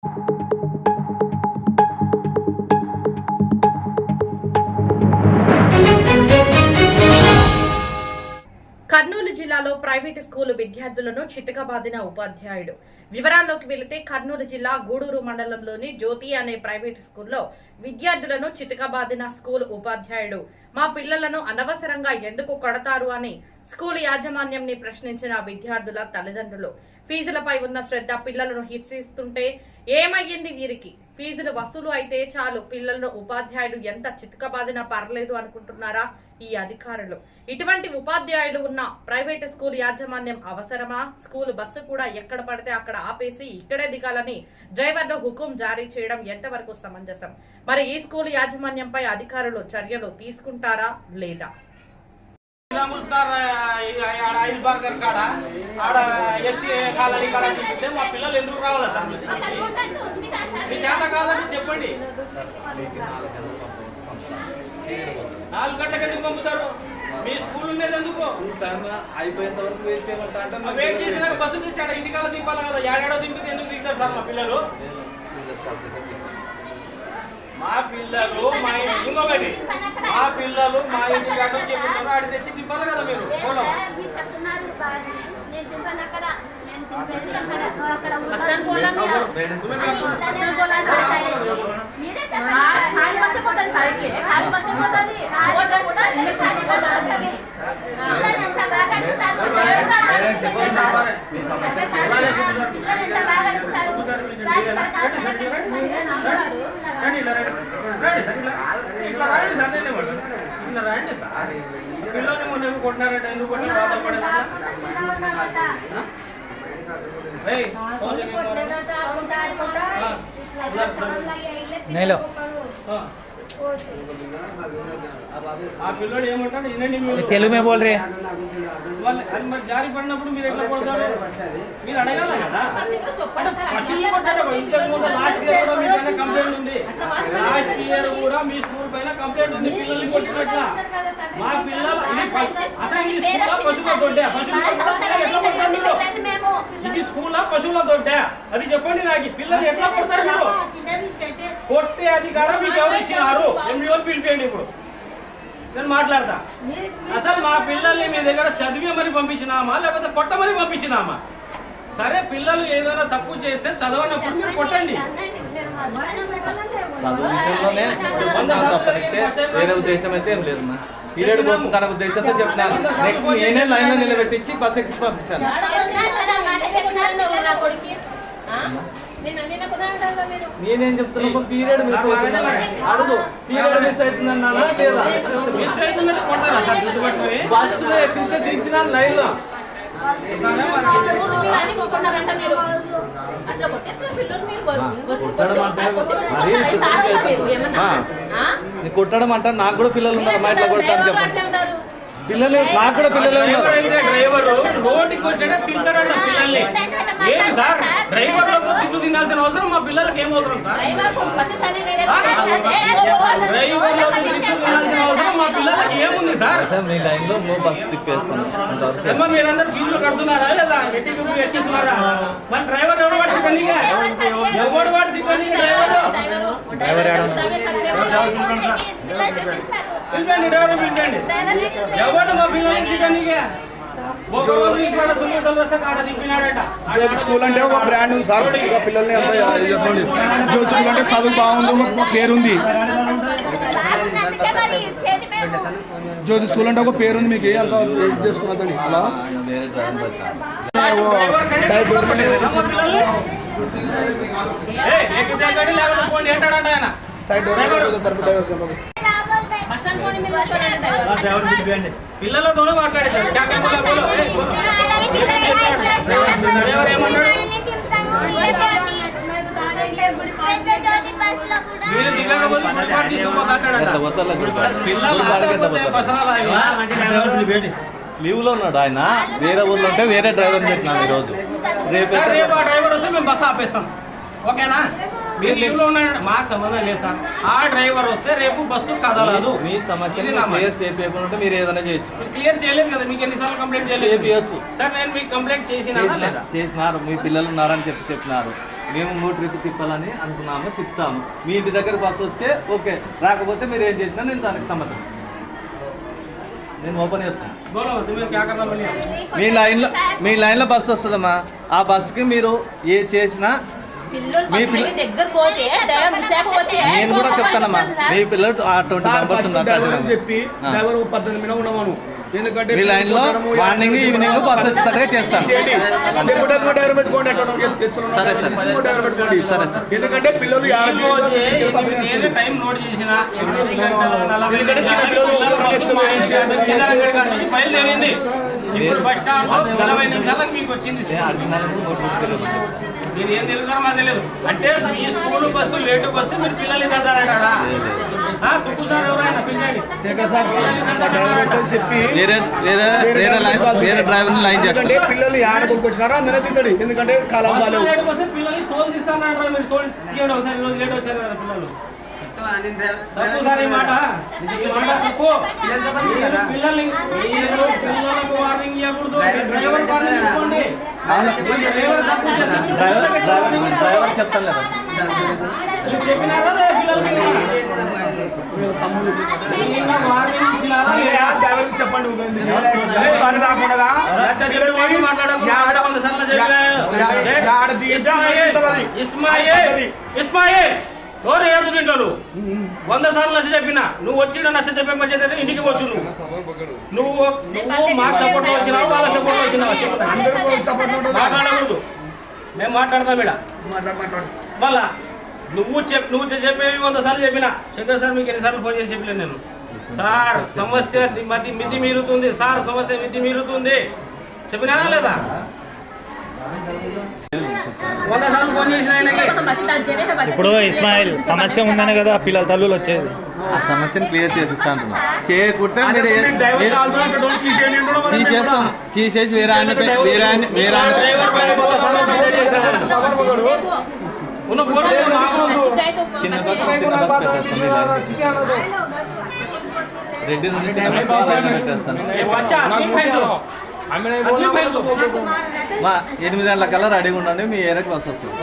కర్నూలు జిల్లాలో private school విద్యార్థులను చితకబాదిన ఉపాధ్యాయుడు. వివరాల్లోకి వెళితే కర్నూలు జిల్లా గూడూరు మండలంలోని జ్యోతి అనే ప్రైవేటు స్కూల్లో విద్యార్థులను చితకబాదిన స్కూల్ ఉపాధ్యాయుడు. మా పిల్లలను అనవసరంగా ఎందుకు కొడతారు అని స్కూల్ యాజమాన్యంని ప్రశ్నించిన విద్యార్థుల తల్లిదండ్రులు. ఫీజులపై ఉన్న శ్రద్ధ పిల్లలను హింసిస్తుంటే ఏమయ్యింది వీరికి? ఫీజులు వసూలు అయితే చాలు, పిల్లలను ఉపాధ్యాయుడు ఎంత చితకబాదినా పర్లేదు అనుకుంటున్నారా ఈ అధికారులు? ఇటువంటి ఉపాధ్యాయులు ఉన్న ప్రైవేటు స్కూల్ యాజమాన్యం అవసరమా? స్కూల్ బస్సు కూడా ఎక్కడ పడితే అక్కడ ఆపేసి ఇక్కడే దిగాలని డ్రైవర్లు హుకుం జారీ చేయడం ఎంతవరకు సమంజసం? మరి ఈ స్కూల్ యాజమాన్యంపై అధికారులు చర్యలు తీసుకుంటారా లేదా? మా పిల్లలు ఎందుకు రావాలి సార్? మీ చేత కాదని చెప్పండి. 4 గంటలకు ఎందుకు పంపుతారు? మీ స్కూల్ ఉండేది ఎందుకు? అయిపోయేంత వరకు వెయిట్ చేయమంటే వెయిట్ చేసినాక బస్సు తెచ్చాడు, ఇంటికాల దింపాలి కదా. ఏడాడో దింపితే ఎందుకు దిగుతారు సార్ మా పిల్లలు? మా పిల్లలు ఇంకొకటి, మా పిల్లలు మా ఇంటి కాడ నుంచి చెప్తున్నారు, ఆడి తెచ్చి దింపాలి కదా మీరు. పిల్లల్ని మొన్న కొట్టినారంటే ఎందుకు కొట్టి బాధపడేది? ఆ పిల్లడు ఏమంటాడు? తెలుగు మే బోల్ రే. మరి జారి పడినప్పుడు మీరు ఎట్లా కొడతారు? మీరు అడగాల కదా. పశువులు కొట్టాడు. ఇంతకు ముందు లాస్ట్ ఇయర్ కూడా మీ పైన కంప్లైంట్ ఉంది. లాస్ట్ ఇయర్ కూడా మీ స్కూల్ పైన కంప్లైంట్ ఉంది, పిల్లల్ని కొట్టినట్ల. మా పిల్లలు అసలు ఇది స్కూల్ పశువుల దొడ్డే? ఎట్లా కొడతారు మీరు? ఇది స్కూల్ పశువుల దొడ్డే? అది చెప్పండి నాకు. పిల్లలు ఎట్లా కొడతారు మీరు? కొట్టే అధికారం మీకు ఎవరు ఇచ్చినారు? ఎంఈఓని పిలిపేయండి. ఇప్పుడు నేను మాట్లాడతా. అసలు మా పిల్లల్ని మీ దగ్గర చదివేమని పంపించినామా లేకపోతే కొట్టమని పంపించినామా? సరే, పిల్లలు ఏదైనా తప్పు చేస్తే చదవనప్పుడు మీరు కొట్టండి. చదువు విషయంలోనే తప్పనిస్తే వేరే ఉద్దేశం అయితే ఏం లేదు. పీరియడ్ పోతుంది తన ఉద్దేశంతో చెప్తున్నాను. నెక్స్ట్ నేనే లైన్ లో నిలబెట్టించి బస్ ఎక్కించి పంపించాను. నేనేం చెప్తున్నా? పీరియడ్ మిస్ అవుతుంది అడుగు. పీరియడ్ మిస్ అవుతుందన్నా లేదా? బస్సులో ఎక్కితే దించిన లైన్ లో కొట్టడం అంట. నాకు కూడా పిల్లలు ఉన్నారు, మా ఇంట్లో కొడతాను చెప్పండి. పిల్లలు నాకు కూడా పిల్లలు డ్రైవర్ రోడ్డుకి వచ్చాడే తింటాడంట పిల్లల్ని. ఏంటి సార్, డ్రైవర్లతో తిట్లు తినాల్సిన అవసరం మా పిల్లలకి ఏం అవసరం సార్? డ్రైవర్లతో తిట్లు తినాల్సిన అవసరం మా పిల్లలకి ఏముంది సార్? మీ లైన్లో బస్సు తిప్పేస్తున్నాం. మీరందరూ ఫీజులు కడుతున్నారా లేదా? ఎక్కిస్తున్నారా? మన డ్రైవర్ ఎవరు వాడు తిప్పండి, ఎవడు వాడు తిప్పండి. డ్రైవర్ పిలిపండి, డ్రైవర్ పిలిపండి. ఎవడు మా పిల్లలకి తిప్పండి. జ్యోతి స్కూల్ అంటే ఒక బ్రాండ్ ఉంది సార్. ఇక పిల్లల్ని అంతా చేసుకోండి. జ్యోతి స్కూల్ అంటే చదువు బాగుంది, ఒక పేరుంది. జ్యోతి స్కూల్ అంటే ఒక పేరుంది, మీకు అంత చేసుకున్నదండి. అలా సైడ్ పిల్లలతోనే మాట్లాడేది. లీవ్ లో ఉన్నాడు ఆయన. వేరే ఊళ్ళో ఉంటే వేరే డ్రైవర్ పెట్టినాను ఈరోజు. రేపు ఆ డ్రైవర్ వస్తే మేము బస్సు ఆపేస్తాం. ఓకేనా? మీరు లీవ్ లో ఉన్నాడు, మాకు సంబంధం లేదు సార్. ఆ డ్రైవర్ వస్తే రేపు బస్సు కదలదు. మీ సమస్యని క్లియర్ చేయకుండా మీరు ఏదైనా చేయొచ్చు. క్లియర్ చేయలేదు కదా, మీకు ఎన్నిసార్లు కంప్లైంట్ చేయలేదు? చేయొచ్చు సార్. నేను మీకు కంప్లైంట్ చేసినారు. మీ పిల్లలు ఉన్నారని చెప్పినారు. మేము 3 ట్రిప్ తిప్పాలని అనుకున్నాము, తిప్పుతాము. మీ ఇంటి దగ్గర బస్సు వస్తే ఓకే, రాకపోతే మీరు ఏం చేసినా నేను దానికి సమ్మతం. నేను ఓపెన్ చెప్తాను. बोलो तुम्हें क्या करना बनिया మీ లైన్లో బస్సు వస్తుందమ్మా. ఆ బస్సుకి మీరు ఏ చేసినా నేను కూడా చెప్తానమ్మా. మీ పిల్లలు 20 మెంబర్స్ ఉన్నారు చెప్పి డ్రైవర్ 18 మీద ఉండమను. ఎందుకంటే మీ లైన్లో మార్నింగ్ ఈవినింగ్ బస్సు వచ్చేటట్టుగా చేస్తాను. సరే సరే సరే సరే. ఎందుకంటే పిల్లలు నేనే టైం నోట్ చేసిన 8 గంటల 40 బయలుదేరింది. ఇప్పుడు బస్ స్టాండ్ 40 నిమిషాలకు మీకు వచ్చింది. నేను ఏం తెలుగుతారో మాకు తెలియదు. అంటే మీ స్కూల్ బస్సు లేటు వస్తే మీరు పిల్లల్ని తంటారా? సుక్కు సార్ ఎవరైనా పిల్లలు చెప్పి వేరే డ్రైవర్ లైన్ చేస్తాను. పిల్లలు ఆడకు వచ్చినారా అందరూ తింటాడు. ఎందుకంటే కాలం బాగాలేవు. లేటు వస్తే పిల్లల్ని తోలు తీస్తానంటారా? మీరు తోలు తీయండి ఒకసారి. ఈరోజు లేట్ వచ్చారు కదా పిల్లలు. తప్పు సార్ ఈ మాట. ఈ మాట తప్పు. పిల్లల్ని పిల్లలకు వార్నింగ్ ఇవ్వకూడదు. డ్రైవర్ వార్నింగ్ ఇవ్వండి. డ్రైవర్ చెప్తాను లేదా చెప్పినారా పిల్లలకి డ్రైవర్కి చెప్పండి. ఇస్మాయిల్ ఎవరు ఏడు తింటారు 100 సార్లు నచ్చ చెప్పినా. నువ్వు వచ్చి నచ్చ చెప్పే మధ్య ఇంటికి వచ్చు. నువ్వు మాకు సపోర్ట్ వచ్చినావు, వాళ్ళ సపోర్ట్ వచ్చినావు. మాట్లాడకూడదు. మేము మాట్లాడతాం ఇక్కడ. మళ్ళా నువ్వు చెప్పేవి 100 సార్లు చెప్పినా. శంకర్ సార్ మీకు ఎన్నిసార్లు ఫోన్ చేసి చెప్పలేను నేను. సార్ సమస్య మితి మీరుతుంది, సార్ సమస్య మితి మీరుతుంది చెప్పినా లేదా? 100 సార్లు ఫోన్ చేసిన ఆయనకి. ఇప్పుడు ఇస్మాయిల్ సమస్య ఉందనే కదా పిల్లల తల్లులు వచ్చేది. ఆ సమస్యను క్లియర్ చేపిస్తా అంటున్నా. చేయకుంటే మీరు తీసేస్తాం. తీసేసి వేరే ఆయన డ్రైవర్ పైన 100 సార్లు కంప్లైంట్ చేశాను. ఉన్న ఫోటో చిన్న బస్ పెట్టేస్తాం. రెడ్డి నుంచి చిన్న బస్ పెట్టేస్తాను. మా 8 గంటల కల్లా రెడీగా ఉండండి. మీ ఏరియాకి బస్ వస్తుంది.